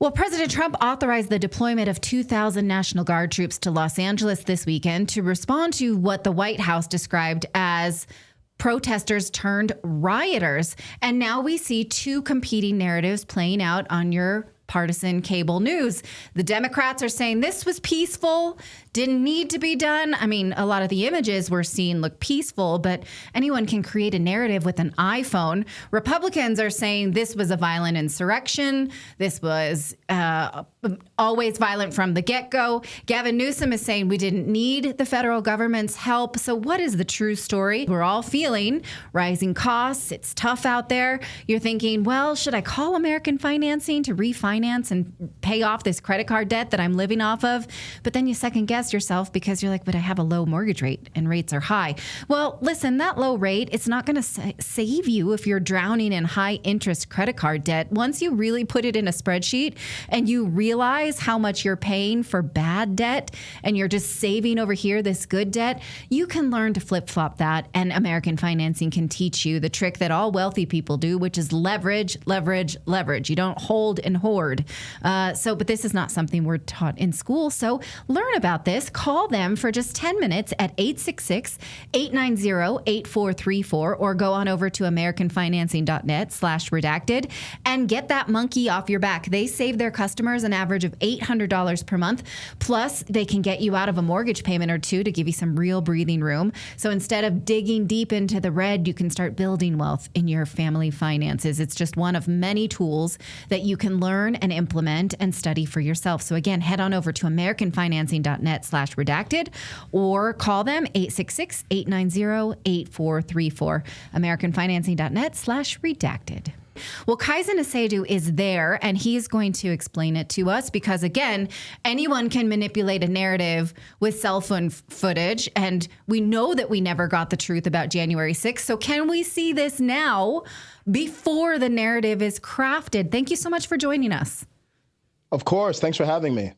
Well, President Trump authorized the deployment of 2,000 National Guard troops to Los Angeles this weekend to respond to what the White House described as protesters turned rioters. And now we see two competing narratives playing out on your partisan cable news. The Democrats are saying this was peaceful, didn't need to be done. I mean, a lot of the images we're seeing look peaceful, but anyone can create a narrative with an iPhone. Republicans are saying this was a violent insurrection. This was always violent from the get-go. Gavin Newsom is saying we didn't need the federal government's help. So what is the true story? We're all feeling rising costs. It's tough out there. You're thinking, well, should I call American Financing to refinance and pay off this credit card debt that I'm living off of? But then you second guess yourself because you're like, but I have a low mortgage rate and rates are high. Well, listen, that low rate, it's not going to save you if you're drowning in high interest credit card debt. Once you really put it in a spreadsheet and you realize how much you're paying for bad debt and you're just saving over here this good debt, you can learn to flip-flop that. And American Financing can teach you the trick that all wealthy people do, which is leverage, leverage, leverage. You don't hold and hoard. But this is not something we're taught in school. So learn about this. Call them for just 10 minutes at 866-890-8434 or go on over to americanfinancing.net/redacted and get that monkey off your back. They save their customers an average of $800 per month. Plus, they can get you out of a mortgage payment or two to give you some real breathing room. So instead of digging deep into the red, you can start building wealth in your family finances. It's just one of many tools that you can learn and implement and study for yourself. So again, head on over to americanfinancing.net/redacted or call them 866-890-8434. americanfinancing.net/redacted. Well, Kaizen Asadu is there, and he's going to explain it to us because, again, anyone can manipulate a narrative with cell phone footage, and we know that we never got the truth about January 6th. So can we see this now before the narrative is crafted? Thank you so much for joining us. Of course. Thanks for having me.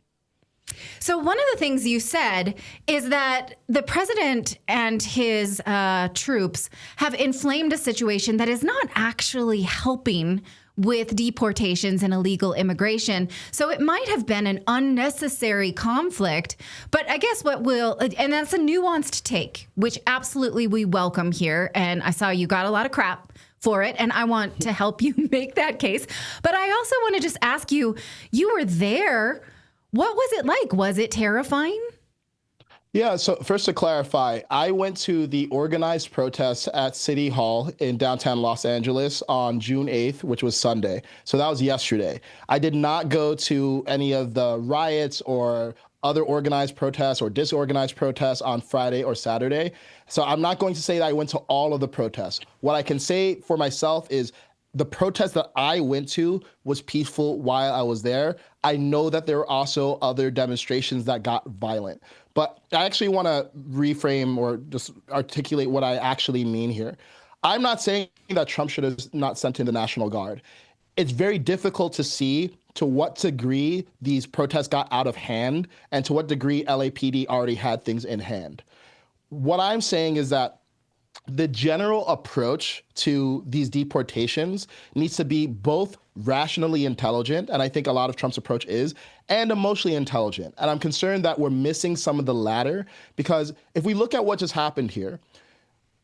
So one of the things you said is that the president and his troops have inflamed a situation that is not actually helping with deportations and illegal immigration. So it might have been an unnecessary conflict. But I guess and that's a nuanced take, which absolutely we welcome here. And I saw you got a lot of crap for it, and I want to help you make that case. But I also want to just ask you, you were there. What was it like? Was it terrifying? Yeah, so first to clarify, I went to the organized protests at City Hall in downtown Los Angeles on June 8th, which was Sunday. So that was yesterday. I did not go to any of the riots or other organized protests or disorganized protests on Friday or Saturday. So I'm not going to say that I went to all of the protests. What I can say for myself is the protest that I went to was peaceful while I was there. I know that there were also other demonstrations that got violent. But I actually want to reframe or just articulate what I actually mean here. I'm not saying that Trump should have not sent in the National Guard. It's very difficult to see to what degree these protests got out of hand and to what degree LAPD already had things in hand. What I'm saying is that the general approach to these deportations needs to be both rationally intelligent, and I think a lot of Trump's approach is, and emotionally intelligent. And I'm concerned that we're missing some of the latter, because if we look at what just happened here,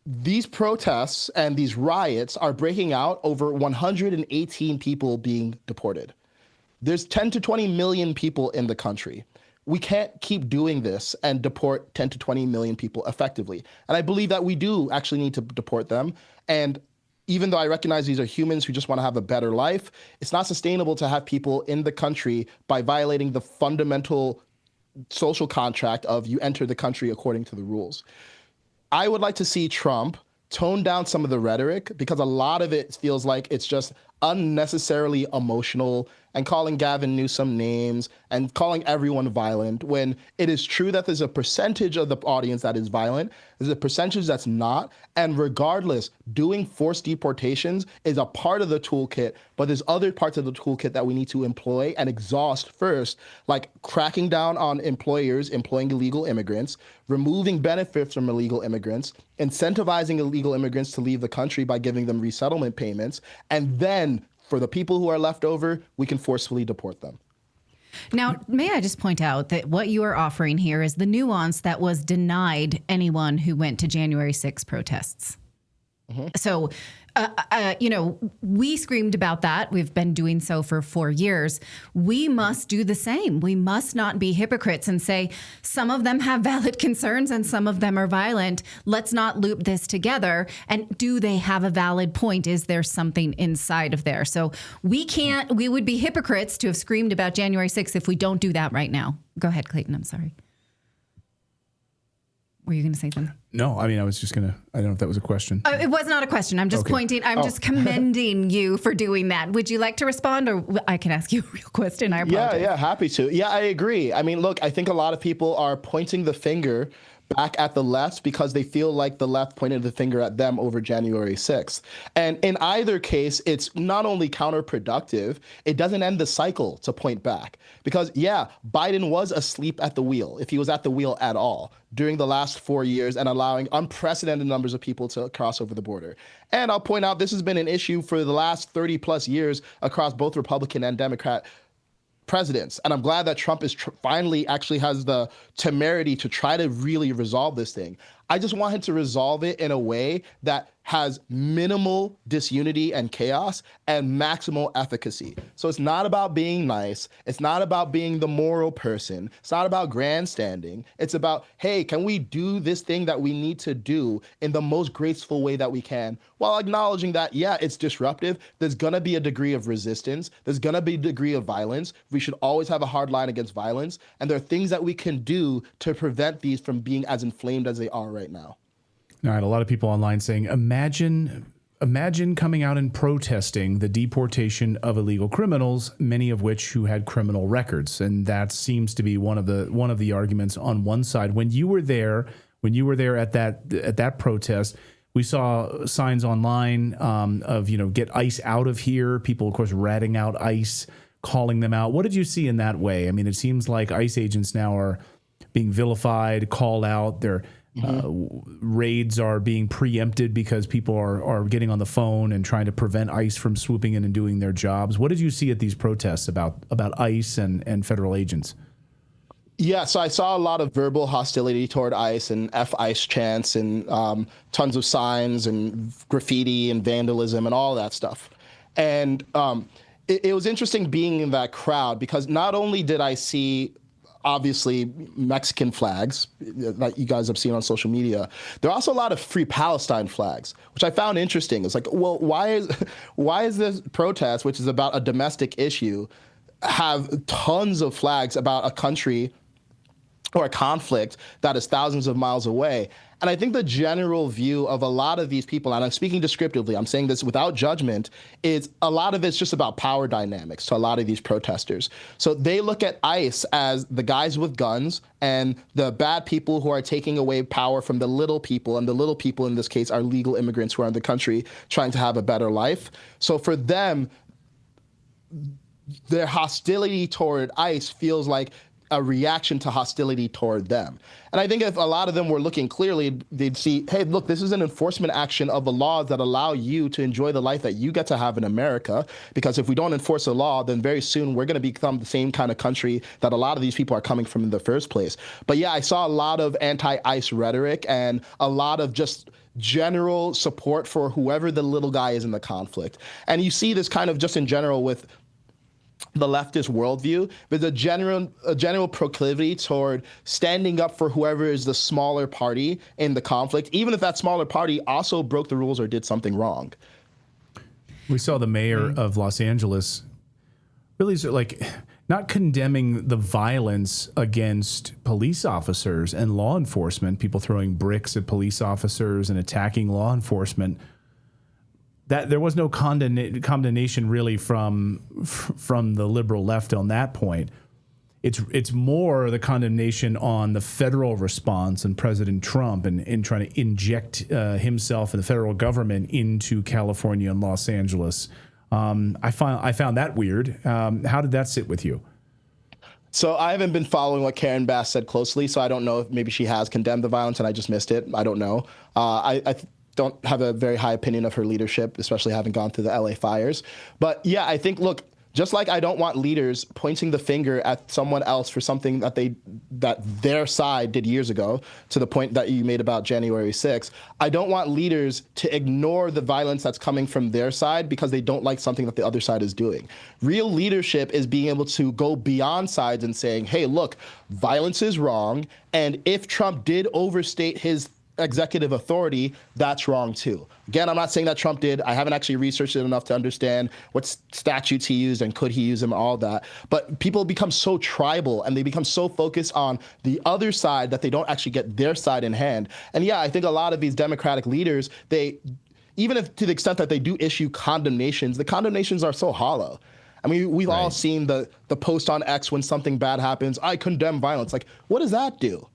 these protests and these riots are breaking out over 118 people being deported. There's 10 to 20 million people in the country. We can't keep doing this and deport 10 to 20 million people effectively. And I believe that we do actually need to deport them. And even though I recognize these are humans who just want to have a better life, it's not sustainable to have people in the country by violating the fundamental social contract of you enter the country according to the rules. I would like to see Trump tone down some of the rhetoric, because a lot of it feels like it's just unnecessarily emotional and calling Gavin Newsom names and calling everyone violent, when it is true that there's a percentage of the audience that is violent, there's a percentage that's not, and regardless, doing forced deportations is a part of the toolkit, but there's other parts of the toolkit that we need to employ and exhaust first, like cracking down on employers employing illegal immigrants, removing benefits from illegal immigrants, incentivizing illegal immigrants to leave the country by giving them resettlement payments, and then for the people who are left over, we can forcefully deport them. Now, may I just point out that what you are offering here is the nuance that was denied anyone who went to January 6 protests. So, we screamed about that. We've been doing so for 4 years. We must do the same. We must not be hypocrites and say some of them have valid concerns and some of them are violent. Let's not loop this together. And do they have a valid point? Is there something inside of there? So we would be hypocrites to have screamed about January 6th if we don't do that right now. Go ahead, Clayton. I'm sorry. Were you going to say something? No, I mean, I was just going to, I don't know if that was a question. It was not a question. I'm just pointing, I'm just commending you for doing that. Would you like to respond, or I can ask you a real question? I apologize. Yeah, happy to. Yeah, I agree. I mean, look, I think a lot of people are pointing the finger back at the left because they feel like the left pointed the finger at them over January 6th. And in either case, it's not only counterproductive, it doesn't end the cycle to point back. Because, yeah, Biden was asleep at the wheel, if he was at the wheel at all, during the last 4 years and allowing unprecedented numbers of people to cross over the border. And I'll point out this has been an issue for the last 30 plus years across both Republican and Democrat presidents. And I'm glad that Trump is finally actually has the temerity to try to really resolve this thing. I just want him to resolve it in a way that has minimal disunity and chaos and maximal efficacy. So it's not about being nice. It's not about being the moral person. It's not about grandstanding. It's about, hey, can we do this thing that we need to do in the most graceful way that we can, while acknowledging that, yeah, it's disruptive. There's going to be a degree of resistance. There's going to be a degree of violence. We should always have a hard line against violence. And there are things that we can do to prevent these from being as inflamed as they are right now. All right, a lot of people online saying, imagine coming out and protesting the deportation of illegal criminals, many of which who had criminal records, and that seems to be one of the arguments on one side. When you were there at that protest, we saw signs online of get ICE out of here. People, of course, ratting out ICE, calling them out. What did you see in that way? I mean, it seems like ICE agents now are being vilified, called out. Their raids are being preempted because people are getting on the phone and trying to prevent ICE from swooping in and doing their jobs. What did you see at these protests about ICE and federal agents? Yeah, so I saw a lot of verbal hostility toward ICE and F-ICE chants and tons of signs and graffiti and vandalism and all that stuff. And it was interesting being in that crowd because not only did I see obviously Mexican flags that you guys have seen on social media, there are also a lot of Free Palestine flags, which I found interesting. It's like, well, why is this protest, which is about a domestic issue, have tons of flags about a country or a conflict that is thousands of miles away? And I think the general view of a lot of these people, and I'm speaking descriptively, I'm saying this without judgment, is a lot of it's just about power dynamics to a lot of these protesters. So they look at ICE as the guys with guns and the bad people who are taking away power from the little people, and the little people in this case are legal immigrants who are in the country trying to have a better life. So for them, their hostility toward ICE feels like a reaction to hostility toward them. And I think if a lot of them were looking clearly, they'd see, hey, look, this is an enforcement action of the laws that allow you to enjoy the life that you get to have in America. Because if we don't enforce the law, then very soon we're going to become the same kind of country that a lot of these people are coming from in the first place. But yeah, I saw a lot of anti-ICE rhetoric and a lot of just general support for whoever the little guy is in the conflict. And you see this kind of just in general with the leftist worldview, there's a general proclivity toward standing up for whoever is the smaller party in the conflict, even if that smaller party also broke the rules or did something wrong. We saw the mayor of Los Angeles really not condemning the violence against police officers and law enforcement, people throwing bricks at police officers and attacking law enforcement. That there was no condemnation really from the liberal left on that point. It's more the condemnation on the federal response and President Trump and trying to inject himself and the federal government into California and Los Angeles. I found that weird. How did that sit with you? So I haven't been following what Karen Bass said closely, so I don't know if maybe she has condemned the violence and I just missed it. I don't know. I don't have a very high opinion of her leadership, especially having gone through the LA fires. But yeah, I think, look, Just like I don't want leaders pointing the finger at someone else for something that their side did years ago, to the point that you made about January 6th. I don't want leaders to ignore the violence that's coming from their side because they don't like something that the other side is doing. Real leadership is being able to go beyond sides and saying, hey, look, violence is wrong. And if Trump did overstate his executive authority, that's wrong too. Again, I'm not saying that Trump did. I haven't actually researched it enough to understand what statutes he used and could he use them, all that. But people become so tribal and they become so focused on the other side that they don't actually get their side in hand. And yeah, I think a lot of these Democratic leaders, even if to the extent that they do issue condemnations, the condemnations are so hollow. I mean, we've all seen the post on X when something bad happens, I condemn violence. Like, what does that do?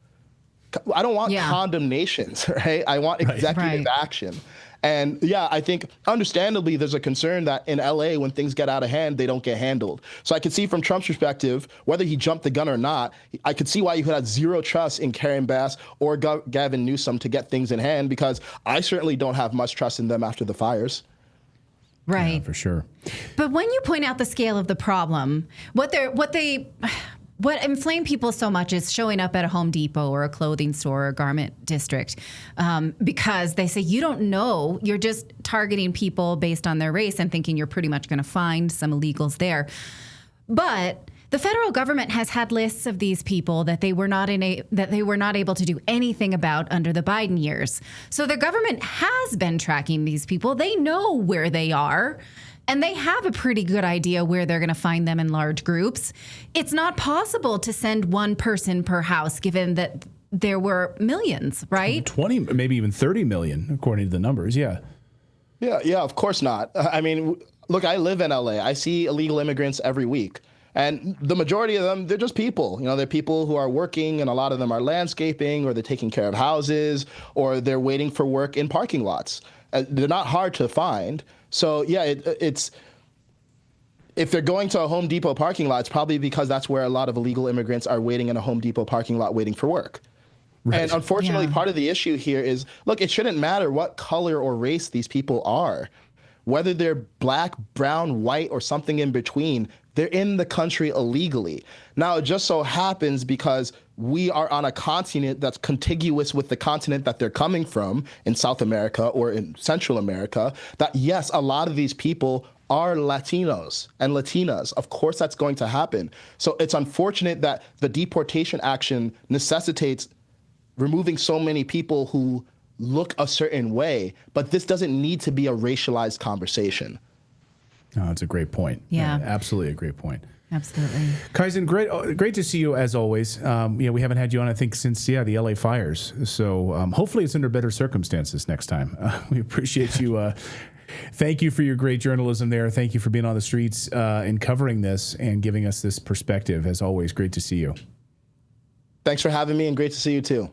I don't want condemnations, right? I want executive action. And yeah, I think understandably there's a concern that in LA, when things get out of hand, they don't get handled. So I could see from Trump's perspective, whether he jumped the gun or not, I could see why you could have zero trust in Karen Bass or Gavin Newsom to get things in hand, because I certainly don't have much trust in them after the fires. Right. Yeah, for sure. But when you point out the scale of the problem, what inflames people so much is showing up at a Home Depot or a clothing store or a garment district, because they say, you don't know, you're just targeting people based on their race and thinking you're pretty much going to find some illegals there. But the federal government has had lists of these people that they were not able to do anything about under the Biden years. So the government has been tracking these people. They know where they are. And they have a pretty good idea where they're going to find them in large groups. It's not possible to send one person per house, given that there were millions, right? 20, maybe even 30 million, according to the numbers. Yeah. Yeah, of course not. I mean, look, I live in LA. I see illegal immigrants every week. And the majority of them, they're just people. You know, they're people who are working, and a lot of them are landscaping, or they're taking care of houses, or they're waiting for work in parking lots. They're not hard to find. So yeah, it's if they're going to a Home Depot parking lot, it's probably because that's where a lot of illegal immigrants are waiting in a Home Depot parking lot waiting for work. Right. And unfortunately, part of the issue here is, look, it shouldn't matter what color or race these people are. Whether they're black, brown, white, or something in between, they're in the country illegally. Now, it just so happens because we are on a continent that's contiguous with the continent that they're coming from in South America or in Central America, that yes, a lot of these people are Latinos and Latinas. Of course, that's going to happen. So it's unfortunate that the deportation action necessitates removing so many people who look a certain way, but this doesn't need to be a racialized conversation. Oh, that's a great point. Yeah. Absolutely a great point. Absolutely. Kaizen, great to see you as always. We haven't had you on, I think, since the LA fires. So hopefully it's under better circumstances next time. We appreciate you. Thank you for your great journalism there. Thank you for being on the streets and covering this and giving us this perspective. As always, great to see you. Thanks for having me, and great to see you too.